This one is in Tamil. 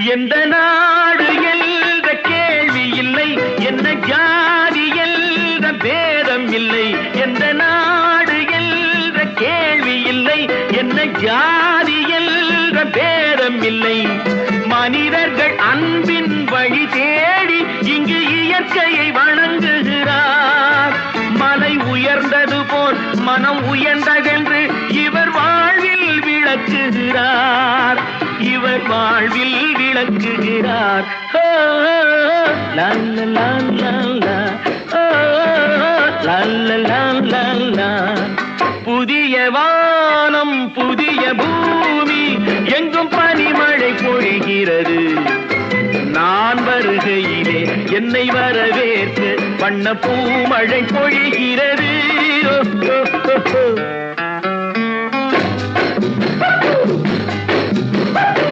எந்த நாடு என்ற கேள்வி இல்லை, என்ன ஜாதி என்ற பேதம் இல்லை. எந்த நாடு என்ற கேள்வி இல்லை, என்ன ஜாதி என்ற பேதம் இல்லை. மனிதர்கள் அன்பின் வழி தேடி இங்கு இயற்கையை வணங்குகிறார். மலை உயர்ந்தது போல் மனம் உயர்ந்ததென்று இவர் வாழ்வில் விளக்குகிறார். இவர் வாழ்வில் விளக்குகிறார். புதிய வானம் புதிய பூமி எங்கும் பனிமழை பொழிகிறது. நான் வருகையிலே என்னை வரவேற்று வண்ண பூமழை பொழிகிறது.